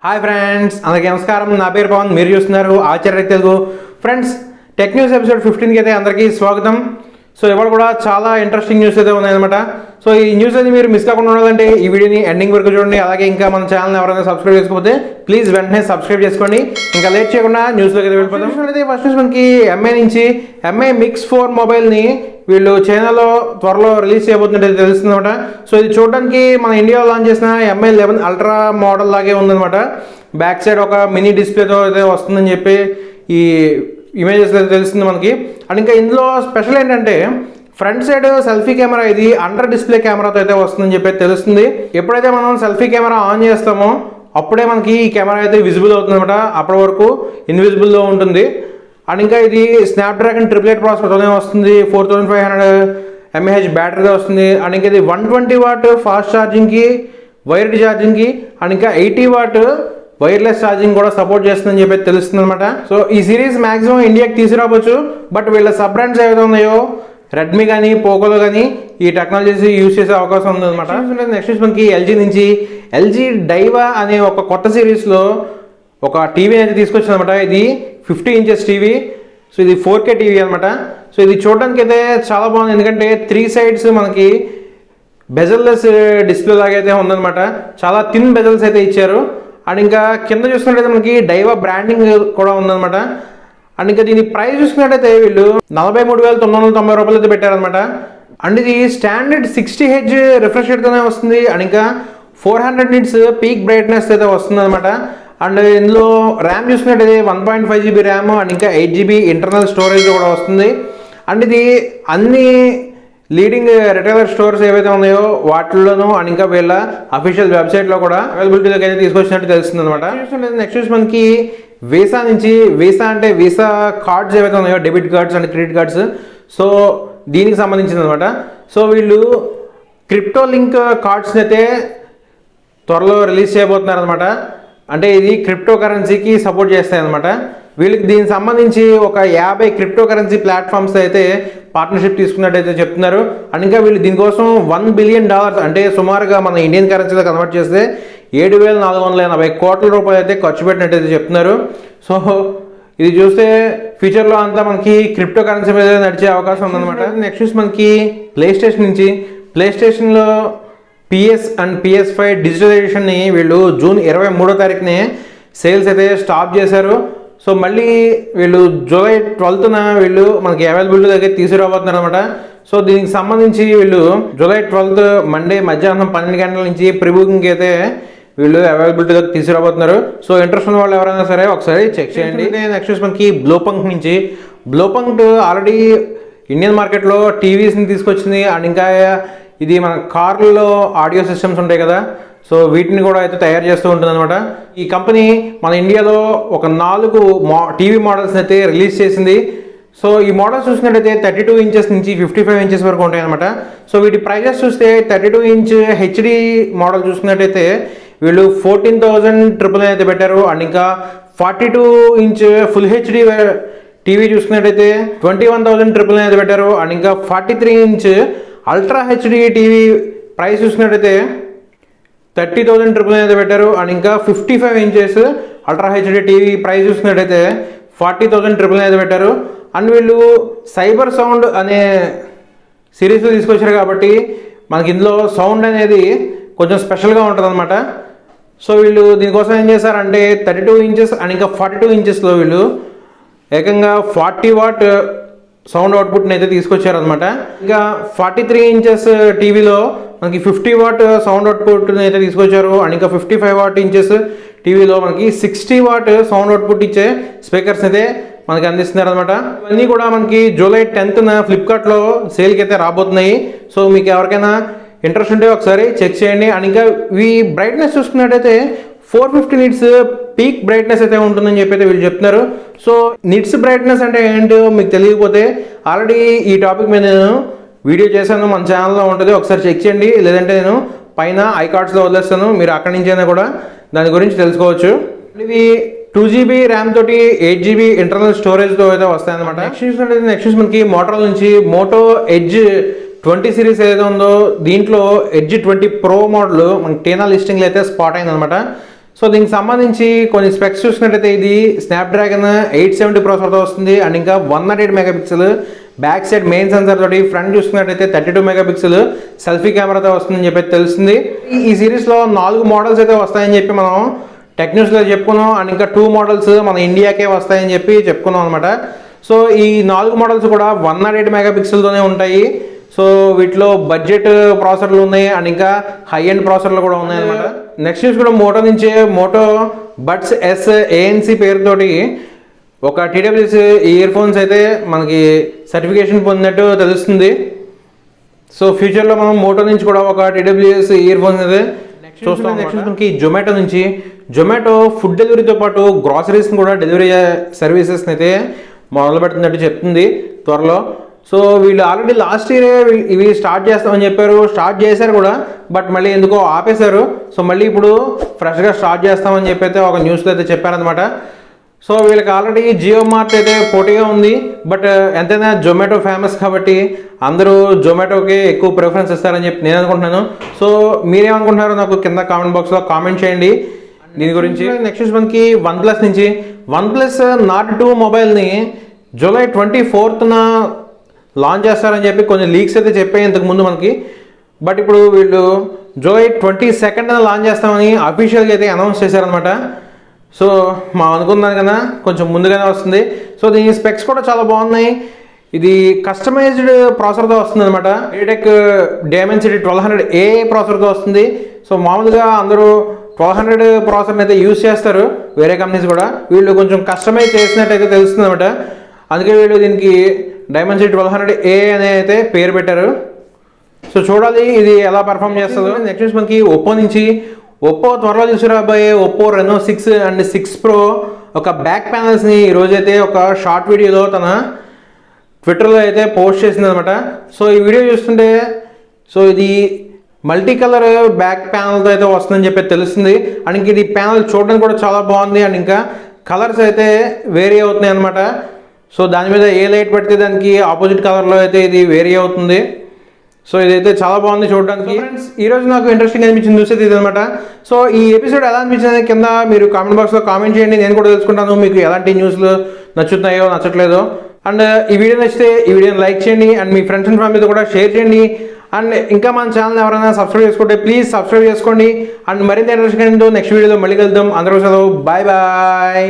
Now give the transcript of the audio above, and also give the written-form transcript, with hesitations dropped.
Hi friends, అందరికీ నమస్కారం. నా పేరు పవన్, మీరు చూస్తున్నారు Acharya Telugu. Friends, tech news episode 15కి అయితే అందరికీ స్వాగతం. సో ఇవాళ కూడా చాలా ఇంట్రెస్టింగ్ న్యూస్ అయితే ఉన్నాయన్నమాట. సో ఈ న్యూస్ అయితే మీరు మిస్ కాకుండా ఉండాలంటే ఈ వీడియోని ఎండింగ్ వరకు చూడండి. అలాగే ఇంకా మన ఛానల్ ఎవరైనా సబ్స్క్రైబ్ చేసుకోకపోతే ప్లీజ్ వెంటనే సబ్స్క్రైబ్ చేసుకోండి. ఇంకా లేట్ చేయకుండా న్యూస్లోకి అయితే వెళ్ళిపోతాం. అయితే ఫస్ట్ న్యూస్ మనకి ఎంఐ నుంచి ఎంఐ మిక్స్ 4 మొబైల్ని వీళ్ళు చైనాలో త్వరలో రిలీజ్ చేయబోతున్నట్టు తెలుస్తుంది అనమాట. సో ఇది చూడడానికి మన ఇండియాలో లాంచ్ చేసిన ఎంఐ 11 అల్ట్రా మోడల్ లాగే ఉందన్నమాట. బ్యాక్ సైడ్ ఒక మినీ డిస్ప్లేతో అయితే వస్తుందని చెప్పి ఈ ఇమేజెస్ అయితే తెలుస్తుంది మనకి. అండ్ ఇంకా ఇందులో స్పెషల్ ఏంటంటే ఫ్రంట్ సైడ్ సెల్ఫీ కెమెరా ఇది అండర్ డిస్ప్లే కెమెరాతో అయితే వస్తుందని చెప్పి తెలుస్తుంది. ఎప్పుడైతే మనం సెల్ఫీ కెమెరా ఆన్ చేస్తామో అప్పుడే మనకి ఈ కెమెరా అయితే విజిబుల్ అవుతుంది అనమాట. అప్పటి వరకు ఇన్విజిబుల్లో ఉంటుంది. అండ్ ఇంకా ఇది స్నాప్డ్రాగన్ 888 ప్రాసెసర్తోనే వస్తుంది. 4500 mAh బ్యాటరీతో వస్తుంది. అండ్ ఇంకా ఇది 120 వాట్ ఫాస్ట్ ఛార్జింగ్కి, వైర్డ్ ఛార్జింగ్కి, అండ్ ఇంకా 80 వాట్ వైర్లెస్ ఛార్జింగ్ కూడా సపోర్ట్ చేస్తుందని చెప్పి తెలుస్తుంది అనమాట. సో ఈ సిరీస్ మాక్సిమం ఇండియాకి తీసుకురావచ్చు. బట్ వీళ్ళ సబ్ బ్రాండ్స్ ఏవైతే ఉన్నాయో రెడ్మీ కానీ పోకోలో కానీ ఈ టెక్నాలజీస్ యూజ్ చేసే అవకాశం ఉందన్నమాట. నెక్స్ట్ మనకి ఎల్జీ నుంచి ఎల్జీ డైవా అనే ఒక కొత్త సిరీస్లో ఒక టీవీ అయితే తీసుకొచ్చిందనమాట. ఇది 50 ఇంచెస్ టీవీ. సో ఇది 4K టీవీ అనమాట. సో ఇది చూడడానికి అయితే చాలా బాగుంది. ఎందుకంటే 3 సైడ్స్ మనకి బెజల్లెస్ డిస్ప్లే లాగైతే ఉందన్నమాట. చాలా థిన్ బెజల్స్ అయితే ఇచ్చారు. అండ్ ఇంకా కింద చూసుకున్నట్టయితే మనకి డైవా బ్రాండింగ్ కూడా ఉందన్నమాట. అండ్ ఇంకా దీని ప్రైస్ చూసుకున్నట్టయితే వీళ్ళు 43,990 రూపాయలు అయితే పెట్టారనమాట. అండ్ ఇది స్టాండర్డ్ 60Hz రిఫ్రెష్ రేట్తోనే వస్తుంది. అండ్ ఇంకా 400 నిట్స్ పీక్ బ్రైట్నెస్ అయితే వస్తుంది అనమాట. అండ్ ఇందులో ర్యామ్ చూసుకున్నట్టయితే 1.5 GB ర్యామ్ అండ్ ఇంకా 8 GB ఇంటర్నల్ స్టోరేజ్ కూడా వస్తుంది. అండ్ ఇది అన్ని లీడింగ్ రిటైలర్ స్టోర్స్ ఏవైతే ఉన్నాయో వాటిల్లోనూ అండ్ ఇంకా వీళ్ళ అఫీషియల్ వెబ్సైట్లో కూడా అవైలబిలిటీలోకి అయితే తీసుకొచ్చినట్టు తెలుస్తుంది అనమాట. నెక్స్ట్ మనకి వీసా నుంచి, వీసా అంటే వీసా కార్డ్స్ ఏవైతే ఉన్నాయో debit cards and credit cards, so దీనికి సంబంధించింది అనమాట. సో వీళ్ళు క్రిప్టో లింక్ కార్డ్స్ని అయితే త్వరలో రిలీజ్ చేయబోతున్నారు అనమాట. అంటే ఇది క్రిప్టో కరెన్సీకి సపోర్ట్ చేస్తాయి అనమాట. వీళ్ళకి దీనికి సంబంధించి ఒక 50 క్రిప్టో కరెన్సీ ప్లాట్ఫామ్స్ అయితే పార్ట్నర్షిప్ తీసుకున్నట్టయితే చెప్తున్నారు. అండ్ ఇంకా వీళ్ళు దీనికోసం $1 బిలియన్ అంటే సుమారుగా మన ఇండియన్ కరెన్సీలో కన్వర్ట్ చేస్తే 7,480 కోట్ల రూపాయలు అయితే ఖర్చు పెట్టినట్టయితే చెప్తున్నారు. సో ఇది చూస్తే ఫ్యూచర్లో అంతా మనకి క్రిప్టో కరెన్సీ మీద నడిచే అవకాశం ఉందన్నమాట. నెక్స్ట్ మనకి ప్లే స్టేషన్ నుంచి, ప్లే స్టేషన్లో PS అండ్ PS5 డిజిటల్ ఎడిషన్ని వీళ్ళు జూన్ 23వ తారీఖునే సేల్స్ అయితే స్టాప్ చేశారు. సో మళ్ళీ వీళ్ళు జూలై 12న వీళ్ళు మనకి అవైలబిలిటీ దగ్గర తీసుకురాబోతున్నారు అనమాట. సో దీనికి సంబంధించి వీళ్ళు జూలై 12th మండే మధ్యాహ్నం 12 గంటల నుంచి ప్రీ బుకింగ్ అయితే వీళ్ళు అవైలబిలిటీ దగ్గర తీసుకురాబోతున్నారు. సో ఇంట్రెస్ట్ ఉన్న వాళ్ళు ఎవరైనా సరే ఒకసారి చెక్ చేయండి. నెక్స్ట్ మనకి బ్లోపంక్ నుంచి, బ్లోపంక్ ఆల్రెడీ ఇండియన్ మార్కెట్లో టీవీస్ని తీసుకొచ్చింది. అండ్ ఇంకా ఇది మన కార్లలో ఆడియో సిస్టమ్స్ ఉంటాయి కదా, సో వీటిని కూడా అయితే తయారు చేస్తూ ఉంటుంది అనమాట. ఈ కంపెనీ మన ఇండియాలో ఒక 4 టీవీ మోడల్స్ని అయితే రిలీజ్ చేసింది. సో ఈ మోడల్స్ చూసినట్టయితే 32 ఇంచెస్ నుంచి 55 ఇంచెస్ వరకు ఉంటాయి అనమాట. సో వీటి ప్రైజెస్ చూస్తే 32 ఇంచ్ హెచ్డి మోడల్ చూసుకున్నట్టయితే వీళ్ళు 14,999 అయితే పెట్టారు. అండ్ ఇంకా 42 ఇంచ్ ఫుల్ హెచ్డి టీవీ చూసుకున్నట్టయితే 21,999 అయితే పెట్టారు. అండ్ ఇంకా 43 inch ultra HD TV price చూసుకున్నట్టయితే 30,999 అయితే పెట్టారు. అండ్ ఇంకా 55 inches ultra HD TV price చూసుకున్నట్టయితే 40,999 అయితే పెట్టారు. అండ్ వీళ్ళు సైబర్ సౌండ్ అనే సిరీస్ తీసుకొచ్చారు కాబట్టి మనకి ఇందులో సౌండ్ అనేది కొంచెం స్పెషల్గా ఉంటుంది అనమాట. సో వీళ్ళు దీనికోసం ఏం చేశారంటే 32 ఇంచెస్ అండ్ ఇంకా 42 ఇంచెస్లో వీళ్ళు ఏకంగా 40 వాట్ సౌండ్ అవుట్పుట్ని అయితే తీసుకొచ్చారనమాట. ఇంకా 43 ఇంచెస్ టీవీలో మనకి 50 వాట్ సౌండ్ అవుట్పుట్ని అయితే తీసుకొచ్చారు. అండ్ ఇంకా 55 వాట్ ఇంచెస్ టీవీలో మనకి 60 వాట్ సౌండ్ అవుట్పుట్ ఇచ్చే స్పీకర్స్ అయితే మనకి అందిస్తున్నారు అనమాట. ఇవన్నీ కూడా మనకి జూలై 10th ఫ్లిప్కార్ట్లో సేల్కి అయితే రాబోతున్నాయి. సో మీకు ఎవరికైనా ఇంట్రెస్ట్ ఉంటే ఒకసారి చెక్ చేయండి. అండ్ ఇంకా ఈ బ్రైట్నెస్ చూసుకున్నట్టయితే 450 నిట్స్ పీక్ బ్రైట్నెస్ అయితే ఉంటుందని చెప్పి అయితే వీళ్ళు చెప్తున్నారు. సో నిట్స్ బ్రైట్నెస్ అంటే ఏంటో మీకు తెలియకపోతే ఆల్రెడీ ఈ టాపిక్ మీద నేను వీడియో చేశాను, మన ఛానల్లో ఉంటుంది, ఒకసారి చెక్ చేయండి. లేదంటే నేను పైన ఐకార్డ్స్లో వదిలేస్తాను, మీరు అక్కడి నుంచి అయినా కూడా దాని గురించి తెలుసుకోవచ్చు. ఇవి 2 GB ర్యామ్ తోటి 8 GB ఇంటర్నల్ స్టోరేజ్తో అయితే వస్తాయన్నమాట. నెక్స్ట్ మనకి మోటో నుంచి మోటో ఎడ్జ్ 20 సిరీస్ ఏదైతే ఉందో దీంట్లో ఎడ్జ్ 20 ప్రో మోడల్ మనకి టీనా లిస్టింగ్లో అయితే స్పాట్ అయిందనమాట. సో దీనికి సంబంధించి కొన్ని స్పెక్స్ చూసినట్టయితే ఇది స్నాప్డ్రాగన్ 870 ప్రాసెసర్తో వస్తుంది అండ్ ఇంకా 108 megapixel back side main censor తోటి, ఫ్రంట్ చూసుకున్నట్టయితే 32 మెగాపిక్సెల్ సెల్ఫీ కెమెరాతో వస్తుందని చెప్పి తెలుస్తుంది. ఈ సిరీస్లో 4 మోడల్స్ అయితే వస్తాయని చెప్పి మనం టెక్న్యూస్లో చెప్పుకున్నాం అండ్ ఇంకా 2 మోడల్స్ మన ఇండియాకే వస్తాయని చెప్పి చెప్పుకున్నాం అనమాట. సో ఈ 4 మోడల్స్ కూడా 108 మెగాపిక్సెల్తోనే ఉంటాయి. సో వీటిలో బడ్జెట్ ప్రాసెసర్లు ఉన్నాయి అండ్ ఇంకా హై ఎండ్ ప్రాసెసర్లు కూడా ఉన్నాయి అనమాట. నెక్స్ట్ న్యూస్ కూడా మోటో నుంచే, మోటో బడ్స్ ఎస్ ANC పేరుతోటి ఒక TWS ఇయర్ ఫోన్స్ అయితే మనకి సర్టిఫికేషన్ పొందినట్టు తెలుస్తుంది. సో ఫ్యూచర్లో మనం మోటో నుంచి కూడా ఒక TWS ఇయర్ ఫోన్స్ అయితే చూస్తాం. నెక్స్ట్ మనకి జొమాటో నుంచి, జొమాటో ఫుడ్ డెలివరీతో పాటు గ్రాసరీస్ని కూడా డెలివరీ సర్వీసెస్ని అయితే మొదలు పెడుతున్నట్టు చెప్తుంది త్వరలో. సో వీళ్ళు ఆల్రెడీ లాస్ట్ ఇయరే ఇవి స్టార్ట్ చేస్తామని చెప్పారు, స్టార్ట్ చేశారు కూడా, బట్ మళ్ళీ ఎందుకో ఆపేశారు. సో మళ్ళీ ఇప్పుడు ఫ్రెష్గా స్టార్ట్ చేస్తామని చెప్పి అయితే ఒక న్యూస్లో అయితే చెప్పారనమాట. సో వీళ్ళకి ఆల్రెడీ జియో మార్ట్ అయితే పోటీగా ఉంది, బట్ ఎంతైనా జొమాటో ఫేమస్ కాబట్టి అందరూ జొమాటోకి ఎక్కువ ప్రిఫరెన్స్ ఇస్తారని చెప్పి నేను అనుకుంటున్నాను. సో మీరేమనుకుంటున్నారో నాకు కింద కామెంట్ బాక్స్లో కామెంట్ చేయండి దీని గురించి. నెక్స్ట్ మనకి వన్ప్లస్ నుంచి, వన్ప్లస్ నాట్ 2 మొబైల్ని జూలై 24న లాంచ్ చేస్తారని చెప్పి కొన్ని లీక్స్ అయితే చెప్పాయి ఇంతకుముందు మనకి. బట్ ఇప్పుడు వీళ్ళు జూలై 22న లాంచ్ చేస్తామని అఫీషియల్గా అయితే అనౌన్స్ చేశారనమాట. సో మా అనుకున్నాను కదా కొంచెం ముందుగానే వస్తుంది. సో దీని స్పెక్స్ కూడా చాలా బాగున్నాయి. ఇది కస్టమైజ్డ్ ప్రాసెసర్తో వస్తుంది అనమాట. ఏటెక్ డైమెన్సిటీ 1200A ప్రాసెసర్తో వస్తుంది. సో మామూలుగా అందరూ 1200 ప్రాసెసర్ని అయితే యూజ్ చేస్తారు వేరే కంపెనీస్ కూడా, వీళ్ళు కొంచెం కస్టమైజ్ చేసినట్టయితే తెలుస్తుంది అనమాట. అందుకే వీళ్ళు దీనికి డైమెన్సిటీ 1200A అనే అయితే పేరు పెట్టారు. సో చూడాలి ఇది ఎలా పర్ఫామ్ చేస్తుందో. నెక్స్ట్ మనకి ఒప్పో నుంచి, ఒప్పో త్వరలో తీసుకురాబోయే ఒప్పో రెనో 6 అండ్ 6 Pro ఒక బ్యాక్ ప్యానల్స్ని ఈరోజైతే ఒక షార్ట్ వీడియోలో తన ట్విట్టర్లో అయితే పోస్ట్ చేసింది అనమాట. సో ఈ వీడియో చూస్తుంటే సో ఇది మల్టీ కలర్ బ్యాక్ ప్యానల్తో అయితే వస్తుందని చెప్పి తెలుస్తుంది. అండ్ ఇంక ఇది ప్యానల్ చూడడానికి కూడా చాలా బాగుంది అండ్ ఇంకా కలర్స్ అయితే వేరీ అవుతున్నాయి అనమాట. సో దాని మీద ఏ లైట్ పెడితే దానికి ఆపోజిట్ కలర్లో అయితే ఇది వేరీ అవుతుంది. సో ఇదైతే చాలా బాగుంది చూడడానికి. ఫ్రెండ్స్ ఈరోజు నాకు ఇంట్రెస్టింగ్ అనిపించింది చూసేది ఇది అనమాట. సో ఈ ఎపిసోడ్ ఎలా అనిపించింది కింద మీరు కామెంట్ బాక్స్లో కామెంట్ చేయండి, నేను కూడా తెలుసుకుంటాను మీకు ఎలాంటి న్యూస్లు నచ్చుతున్నాయో నచ్చట్లేదో. అండ్ ఈ వీడియో నచ్చితే ఈ వీడియోని లైక్ చేయండి అండ్ మీ ఫ్రెండ్స్ అండ్ ఫ్యామిలీతో కూడా షేర్ చేయండి. అండ్ ఇంకా మన ఛానల్ ఎవరైనా సబ్స్క్రైబ్ చేసుకుంటే ప్లీజ్ సబ్స్క్రైబ్ చేసుకోండి. అండ్ మరింత ఇంట్రెస్టింగ్ నెక్స్ట్ వీడియోలో మళ్ళీ కలుద్దాం. అందరూ సెలవు, బాయ్ బాయ్.